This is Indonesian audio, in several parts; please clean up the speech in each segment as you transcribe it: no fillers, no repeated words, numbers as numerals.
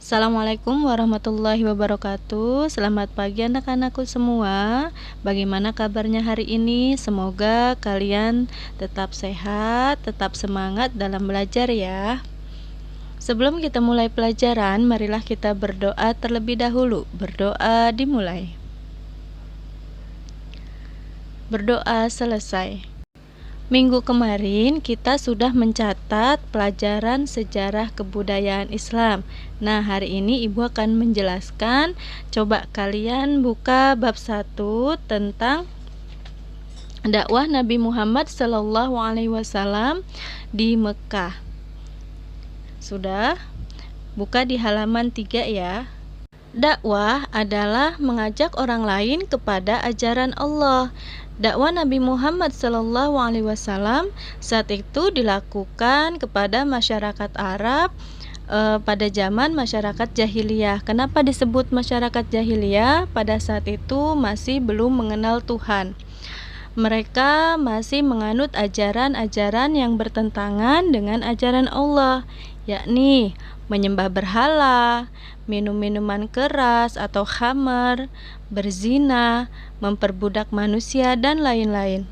Assalamualaikum warahmatullahi wabarakatuh. Selamat pagi anak-anakku semua. Bagaimana kabarnya hari ini? Semoga kalian tetap sehat, tetap semangat dalam belajar ya. Sebelum kita mulai pelajaran, marilah kita berdoa terlebih dahulu. Berdoa dimulai. Berdoa selesai. Minggu kemarin kita sudah mencatat pelajaran sejarah kebudayaan Islam. Nah, hari ini Ibu akan menjelaskan. Coba kalian buka bab 1 tentang dakwah Nabi Muhammad SAW di Mekah. Sudah? Buka di halaman 3 ya. Dakwah adalah mengajak orang lain kepada ajaran Allah. Dakwah Nabi Muhammad SAW saat itu dilakukan kepada masyarakat Arab pada zaman masyarakat jahiliyah. Kenapa disebut masyarakat jahiliyah? Pada saat itu masih belum mengenal Tuhan. Mereka masih menganut ajaran-ajaran yang bertentangan dengan ajaran Allah, yakni menyembah berhala, minum minuman keras atau khamar, berzina, memperbudak manusia, dan lain-lain.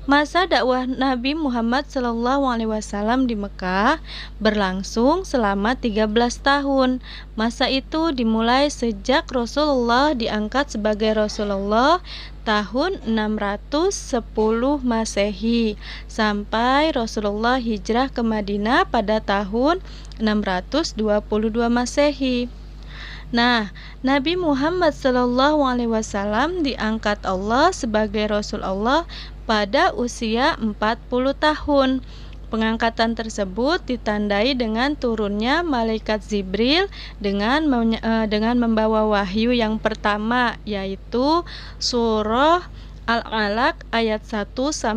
Masa dakwah Nabi Muhammad SAW di Mekah berlangsung selama 13 tahun. Masa itu dimulai sejak Rasulullah diangkat sebagai Rasulullah tahun 610 Masehi sampai Rasulullah hijrah ke Madinah pada tahun 622 Masehi. Nah, Nabi Muhammad SAW diangkat Allah sebagai Rasul Allah pada usia 40 tahun. Pengangkatan tersebut ditandai dengan turunnya malaikat Jibril dengan membawa wahyu yang pertama, yaitu surah Al-Alaq ayat 1-5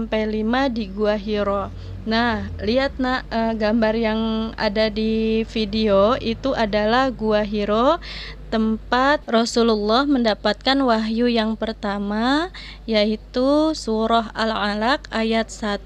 di Gua Hiro. Nah, lihat gambar yang ada di video itu adalah Gua Hiro, tempat Rasulullah mendapatkan wahyu yang pertama, yaitu surah Al-Alaq ayat 1-5.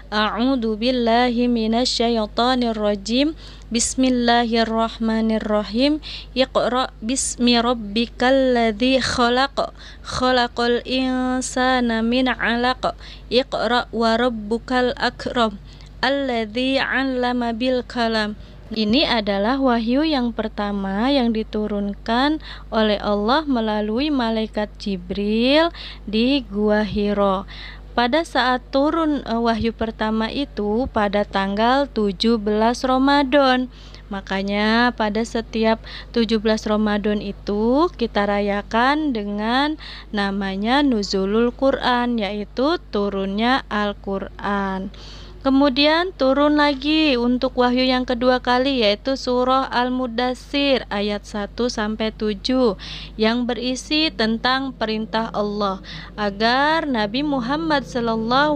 A'udzu billahi minasyaitonir rajim. Bismillahirrahmanirrahim. Iqra bismi rabbikal ladzi khalaq. Khalaqal insana min 'alaq. Iqra wa rabbukal akram. Alladzi 'allama bil kalam. Ini adalah wahyu yang pertama yang diturunkan oleh Allah melalui malaikat Jibril di Gua Hiro. Pada saat turun wahyu pertama itu pada tanggal 17 Ramadan. Makanya pada setiap 17 Ramadan itu kita rayakan dengan namanya Nuzulul Quran, yaitu turunnya Al-Quran. Kemudian turun lagi untuk wahyu yang kedua kali, yaitu surah Al-Mudaththir ayat 1-7 yang berisi tentang perintah Allah agar Nabi Muhammad SAW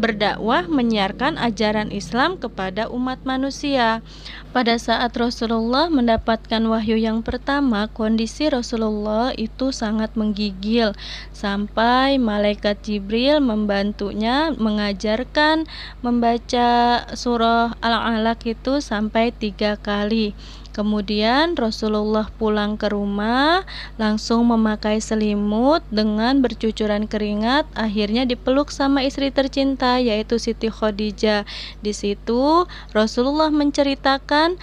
berdakwah menyiarkan ajaran Islam kepada umat manusia. Pada saat Rasulullah mendapatkan wahyu yang pertama, kondisi Rasulullah itu sangat menggigil sampai malaikat Jibril membantunya mengajarkan membaca surah Al-Alaq itu sampai 3 kali. Kemudian Rasulullah pulang ke rumah, langsung memakai selimut dengan bercucuran keringat, akhirnya dipeluk sama istri tercinta yaitu Siti Khadijah. Di situ Rasulullah menceritakan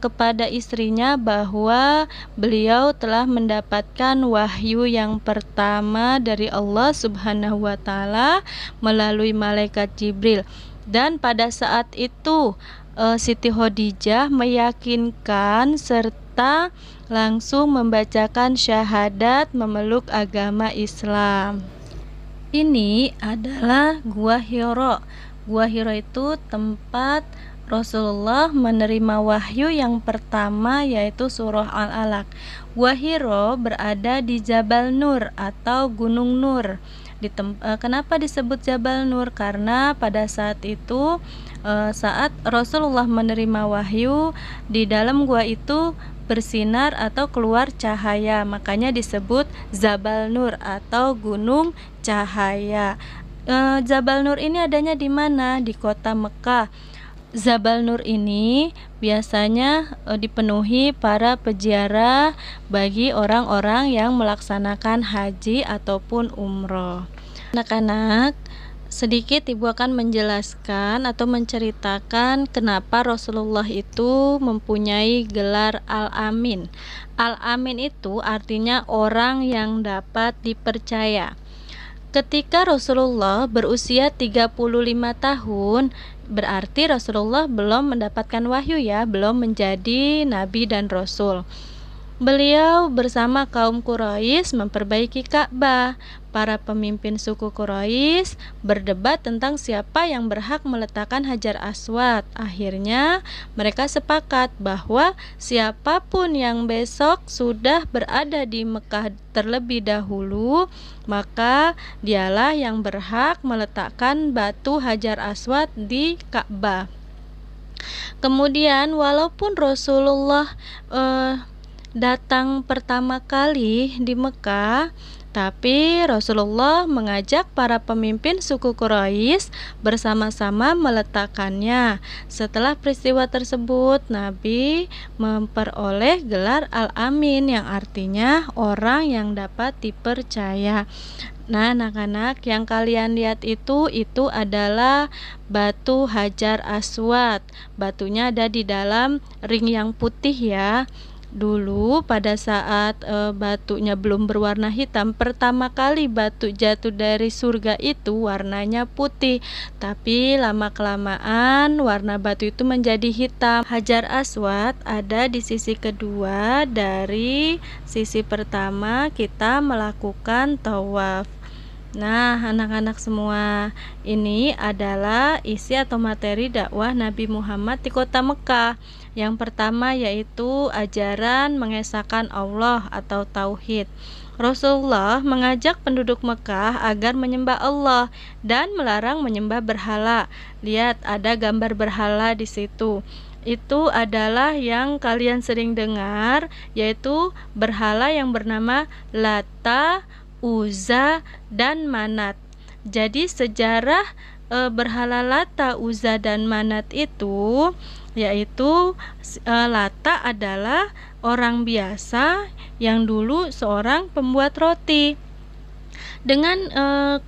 kepada istrinya bahwa beliau telah mendapatkan wahyu yang pertama dari Allah Subhanahu wa taala melalui malaikat Jibril. Dan pada saat itu Siti Khadijah meyakinkan serta langsung membacakan syahadat memeluk agama Islam. Ini adalah Gua Hiro. Gua Hiro itu tempat Rasulullah menerima wahyu yang pertama, yaitu surah Al-Alaq. Gua Hiro berada di Jabal Nur atau Gunung Nur. Kenapa disebut Jabal Nur? Karena pada saat itu saat Rasulullah menerima wahyu, di dalam gua itu bersinar atau keluar cahaya, makanya disebut Jabal Nur atau Gunung Cahaya. Jabal Nur ini adanya di mana? Di kota Mekah. Jabal Nur ini biasanya dipenuhi para peziarah bagi orang-orang yang melaksanakan haji ataupun umroh. Anak-anak, sedikit Ibu akan menjelaskan atau menceritakan kenapa Rasulullah itu mempunyai gelar Al-Amin. Al-Amin itu artinya orang yang dapat dipercaya. Ketika Rasulullah berusia 35 tahun, berarti Rasulullah belum mendapatkan wahyu ya, belum menjadi nabi dan rasul. Beliau bersama kaum Quraisy memperbaiki Ka'bah. Para pemimpin suku Quraisy berdebat tentang siapa yang berhak meletakkan Hajar Aswad. Akhirnya mereka sepakat bahwa siapapun yang besok sudah berada di Mekah terlebih dahulu, maka dialah yang berhak meletakkan batu Hajar Aswad di Ka'bah. Kemudian walaupun Rasulullah datang pertama kali di Mekah, tapi Rasulullah mengajak para pemimpin suku Quraisy bersama-sama meletakkannya. Setelah peristiwa tersebut, Nabi memperoleh gelar Al-Amin yang artinya orang yang dapat dipercaya. Nah, anak-anak, yang kalian lihat itu adalah batu Hajar Aswad. Batunya ada di dalam ring yang putih ya. Dulu pada saat batunya belum berwarna hitam, pertama kali batu jatuh dari surga itu warnanya putih, tapi lama-kelamaan warna batu itu menjadi hitam. Hajar Aswad ada di sisi kedua dari sisi pertama kita melakukan tawaf. Nah, anak-anak semua, ini adalah isi atau materi dakwah Nabi Muhammad di kota Mekah. Yang pertama yaitu ajaran mengesahkan Allah atau tauhid. Rasulullah mengajak penduduk Mekah agar menyembah Allah dan melarang menyembah berhala. Lihat, ada gambar berhala di situ. Itu adalah yang kalian sering dengar, yaitu berhala yang bernama Lata, Uzza, dan Manat. Jadi sejarah berhala Lata, Uzza, dan Manat itu yaitu Lata adalah orang biasa yang dulu seorang pembuat roti. Dengan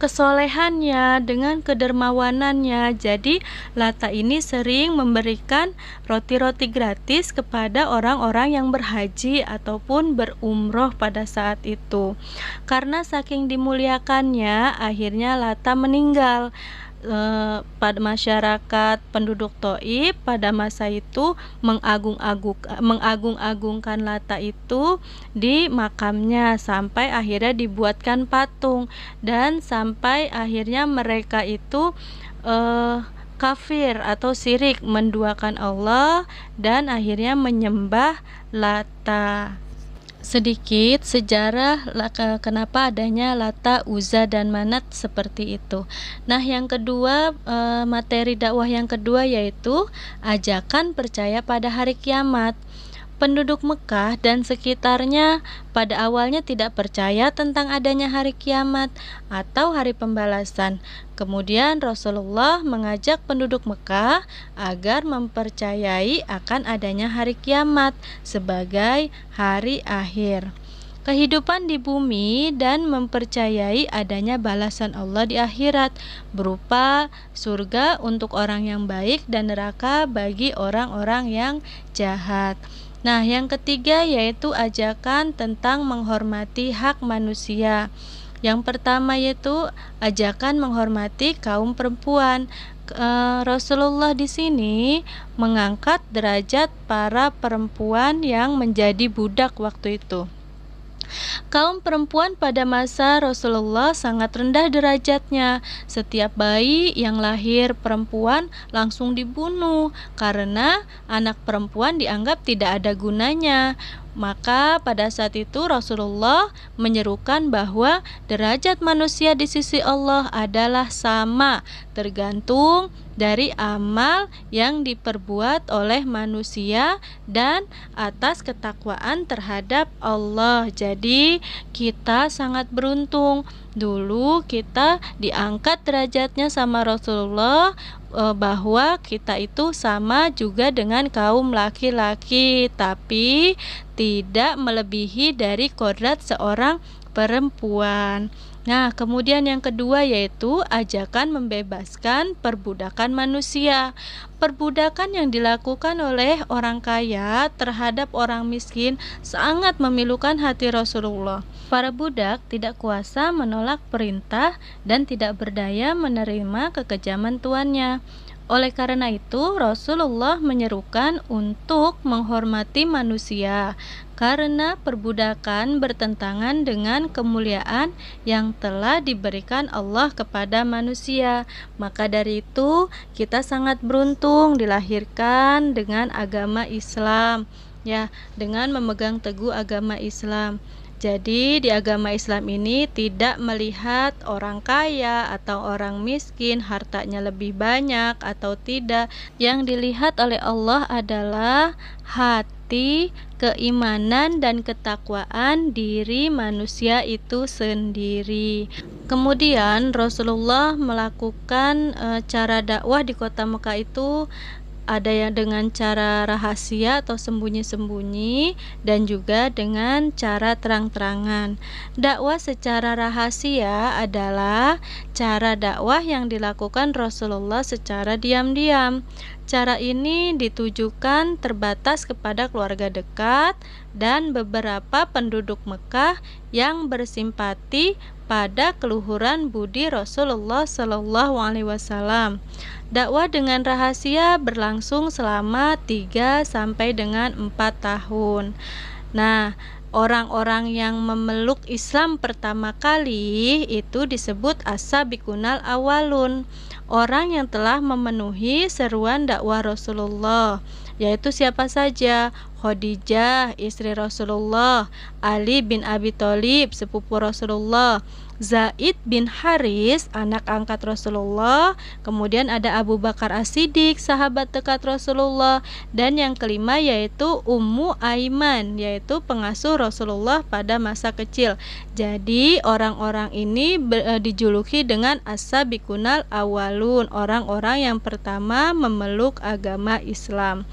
kesolehannya, dengan kedermawanannya, jadi Lata ini sering memberikan roti-roti gratis kepada orang-orang yang berhaji ataupun berumroh pada saat itu. Karena saking dimuliakannya, akhirnya Lata meninggal. Pada masyarakat penduduk Thaif pada masa itu mengagung-agungkan Lata itu di makamnya sampai akhirnya dibuatkan patung, dan sampai akhirnya mereka itu kafir atau syirik, menduakan Allah, dan akhirnya menyembah Lata. Sedikit sejarah kenapa adanya Lata, Uzza, dan Manat seperti itu. Nah, yang kedua, materi dakwah yang kedua yaitu ajakan percaya pada hari kiamat. Penduduk Mekah dan sekitarnya pada awalnya tidak percaya tentang adanya hari kiamat atau hari pembalasan. Kemudian Rasulullah mengajak penduduk Mekah agar mempercayai akan adanya hari kiamat sebagai hari akhir kehidupan di bumi dan mempercayai adanya balasan Allah di akhirat berupa surga untuk orang yang baik dan neraka bagi orang-orang yang jahat. Nah, yang ketiga yaitu ajakan tentang menghormati hak manusia. Yang pertama yaitu ajakan menghormati kaum perempuan. Rasulullah di sini mengangkat derajat para perempuan yang menjadi budak waktu itu. Kaum perempuan pada masa Rasulullah sangat rendah derajatnya. Setiap bayi yang lahir perempuan langsung dibunuh karena anak perempuan dianggap tidak ada gunanya. Maka pada saat itu Rasulullah menyerukan bahwa derajat manusia di sisi Allah adalah sama, tergantung dari amal yang diperbuat oleh manusia dan atas ketakwaan terhadap Allah. Jadi kita sangat beruntung. Dulu kita diangkat derajatnya sama Rasulullah bahwa kita itu sama juga dengan kaum laki-laki, tapi tidak melebihi dari kodrat seorang perempuan. Nah, kemudian yang kedua yaitu ajakan membebaskan perbudakan manusia. Perbudakan yang dilakukan oleh orang kaya terhadap orang miskin sangat memilukan hati Rasulullah. Para budak tidak kuasa menolak perintah dan tidak berdaya menerima kekejaman tuannya. Oleh karena itu, Rasulullah menyerukan untuk menghormati manusia karena perbudakan bertentangan dengan kemuliaan yang telah diberikan Allah kepada manusia. Maka dari itu, kita sangat beruntung dilahirkan dengan agama Islam, ya, dengan memegang teguh agama Islam. Jadi di agama Islam ini tidak melihat orang kaya atau orang miskin, hartanya lebih banyak atau tidak. Yang dilihat oleh Allah adalah hati, keimanan dan ketakwaan diri manusia itu sendiri. Kemudian Rasulullah melakukan cara dakwah di kota Mekah itu ada yang dengan cara rahasia atau sembunyi-sembunyi dan juga dengan cara terang-terangan. Dakwah secara rahasia adalah cara dakwah yang dilakukan Rasulullah secara diam-diam. Cara ini ditujukan terbatas kepada keluarga dekat dan beberapa penduduk Mekah yang bersimpati pada keluhuran budi Rasulullah Shallallahu Alaihi Wasallam. Dakwah dengan rahasia berlangsung selama 3 sampai dengan 4 tahun. Nah, orang-orang yang memeluk Islam pertama kali itu disebut as-sabiqunal awalun, orang yang telah memenuhi seruan dakwah Rasulullah, yaitu siapa saja? Khadijah, istri Rasulullah, Ali bin Abi Thalib, sepupu Rasulullah, Zaid bin Haris, anak angkat Rasulullah, kemudian ada Abu Bakar As-Siddiq, sahabat dekat Rasulullah, dan yang kelima yaitu Ummu Aiman, yaitu pengasuh Rasulullah pada masa kecil. Jadi orang-orang ini dijuluki dengan as-sabiqunal awalun, orang-orang yang pertama memeluk agama Islam.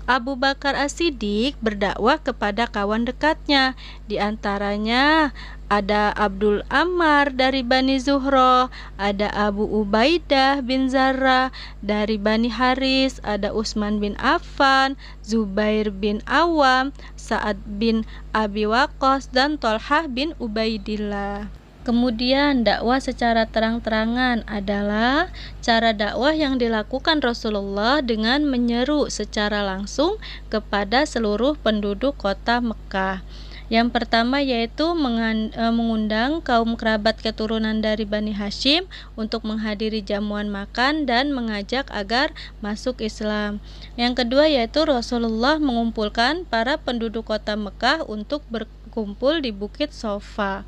Abu Bakar As-Siddiq berdakwah kepada kawan dekatnya, di antaranya ada Abdul Ammar dari Bani Zuhro, ada Abu Ubaidah bin Zarrah dari Bani Haris, ada Utsman bin Affan, Zubair bin Awam, Sa'ad bin Abi Waqqas, dan Thalhah bin Ubaidillah. Kemudian dakwah secara terang-terangan adalah cara dakwah yang dilakukan Rasulullah dengan menyeru secara langsung kepada seluruh penduduk kota Mekah. Yang pertama yaitu mengundang kaum kerabat keturunan dari Bani Hashim untuk menghadiri jamuan makan dan mengajak agar masuk Islam. Yang kedua yaitu Rasulullah mengumpulkan para penduduk kota Mekah untuk berkumpul di Bukit Sofa.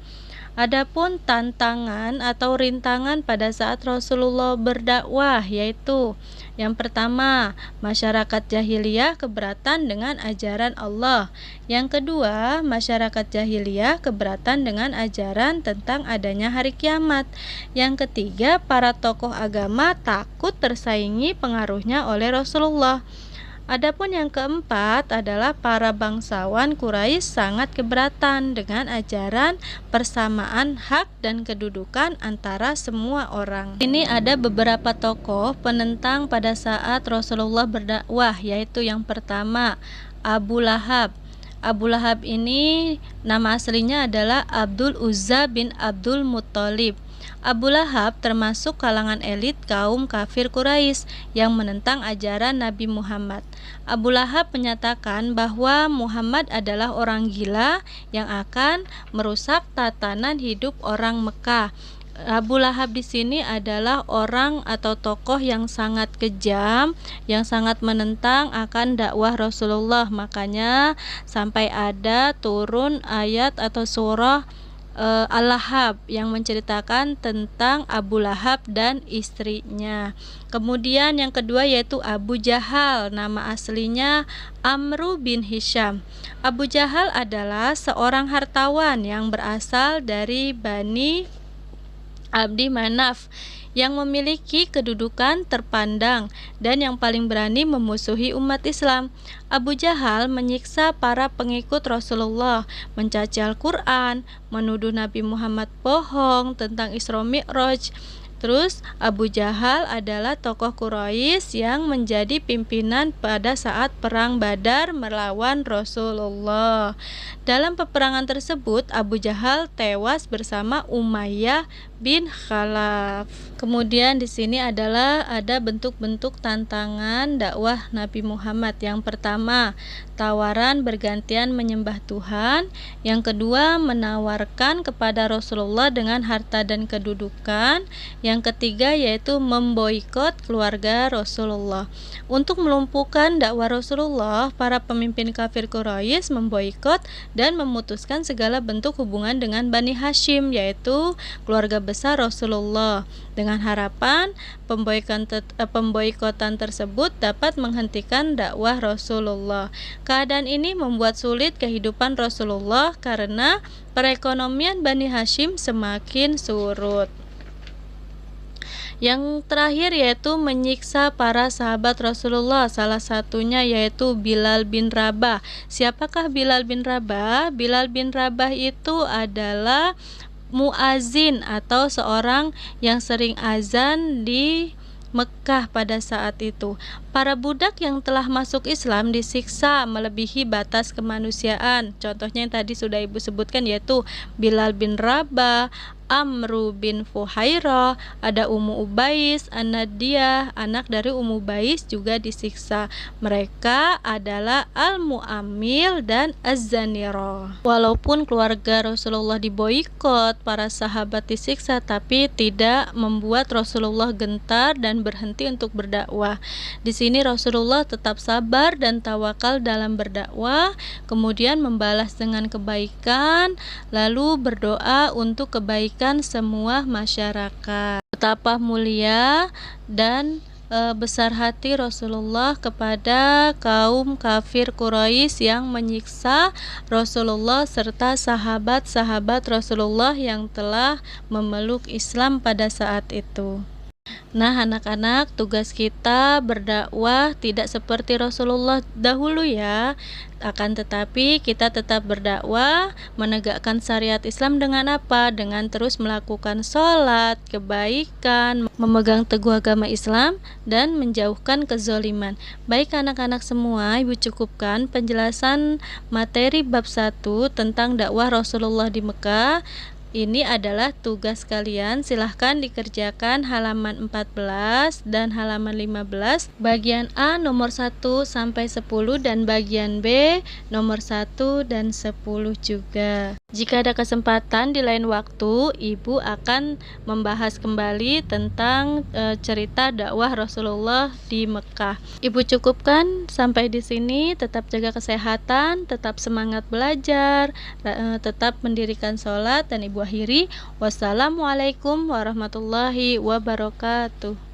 Adapun tantangan atau rintangan pada saat Rasulullah berdakwah yaitu yang pertama, masyarakat jahiliyah keberatan dengan ajaran Allah. Yang kedua, masyarakat jahiliyah keberatan dengan ajaran tentang adanya hari kiamat. Yang ketiga, para tokoh agama takut tersaingi pengaruhnya oleh Rasulullah. Adapun yang keempat adalah para bangsawan Quraisy sangat keberatan dengan ajaran persamaan hak dan kedudukan antara semua orang. Ini ada beberapa tokoh penentang pada saat Rasulullah berdakwah, yaitu yang pertama Abu Lahab. Abu Lahab ini nama aslinya adalah Abdul Uzza bin Abdul Muttalib. Abu Lahab termasuk kalangan elit kaum kafir Quraisy yang menentang ajaran Nabi Muhammad. Abu Lahab menyatakan bahwa Muhammad adalah orang gila yang akan merusak tatanan hidup orang Mekah. Abu Lahab di sini adalah orang atau tokoh yang sangat kejam, yang sangat menentang akan dakwah Rasulullah. Makanya sampai ada turun ayat atau surah Al-Lahab yang menceritakan tentang Abu Lahab dan istrinya. Kemudian yang kedua yaitu Abu Jahal, nama aslinya Amru bin Hisham. Abu Jahal adalah seorang hartawan yang berasal dari Bani Abdi Manaf yang memiliki kedudukan terpandang dan yang paling berani memusuhi umat Islam. Abu Jahal menyiksa para pengikut Rasulullah, mencaci Al-Quran, menuduh Nabi Muhammad bohong tentang Isra Mi'raj. Terus Abu Jahal adalah tokoh Quraisy yang menjadi pimpinan pada saat perang Badar melawan Rasulullah. Dalam peperangan tersebut Abu Jahal tewas bersama Umayyah bin Khalaf. Kemudian di sini adalah ada bentuk-bentuk tantangan dakwah Nabi Muhammad. Yang pertama, tawaran bergantian menyembah Tuhan. Yang kedua, menawarkan kepada Rasulullah dengan harta dan kedudukan. Yang ketiga yaitu memboikot keluarga Rasulullah. Untuk melumpuhkan dakwah Rasulullah, para pemimpin kafir Quraisy memboikot dan memutuskan segala bentuk hubungan dengan Bani Hashim, yaitu keluarga besar Rasulullah, dengan harapan pemboikotan tersebut dapat menghentikan dakwah Rasulullah. Keadaan ini membuat sulit kehidupan Rasulullah karena perekonomian Bani Hashim semakin surut. Yang terakhir yaitu menyiksa para sahabat Rasulullah, salah satunya yaitu Bilal bin Rabah. Siapakah Bilal bin Rabah? Bilal bin Rabah itu adalah muazin atau seorang yang sering azan di Mekah pada saat itu. Para budak yang telah masuk Islam disiksa melebihi batas kemanusiaan. Contohnya yang tadi sudah Ibu sebutkan yaitu Bilal bin Rabah, Amru bin Fuhairah, ada Ummu Ubais, An-Nadiyah, anak dari Ummu Ubais juga disiksa. Mereka adalah Al-Mu'ammil dan Az-Zanirah. Walaupun keluarga Rasulullah diboikot, para sahabat disiksa, tapi tidak membuat Rasulullah gentar dan berhenti untuk berdakwah. Di sini Rasulullah tetap sabar dan tawakal dalam berdakwah, kemudian membalas dengan kebaikan, lalu berdoa untuk kebaikan semua masyarakat. Betapa mulia dan besar hati Rasulullah kepada kaum kafir Quraisy yang menyiksa Rasulullah serta sahabat-sahabat Rasulullah yang telah memeluk Islam pada saat itu. Nah, anak-anak, tugas kita berdakwah tidak seperti Rasulullah dahulu ya. Akan tetapi kita tetap berdakwah, menegakkan syariat Islam dengan apa? Dengan terus melakukan sholat, kebaikan, memegang teguh agama Islam, dan menjauhkan kezoliman. Baik anak-anak semua, Ibu cukupkan penjelasan materi bab 1 tentang dakwah Rasulullah di Mekah. Ini adalah tugas kalian, silahkan dikerjakan halaman 14 dan halaman 15, bagian A nomor 1 sampai 10 dan bagian B nomor 1 dan 10 juga. Jika ada kesempatan di lain waktu, Ibu akan membahas kembali tentang cerita dakwah Rasulullah di Mekah. Ibu cukupkan sampai di sini, tetap jaga kesehatan, tetap semangat belajar, tetap mendirikan sholat, dan Ibu akhiri, wassalamualaikum warahmatullahi wabarakatuh.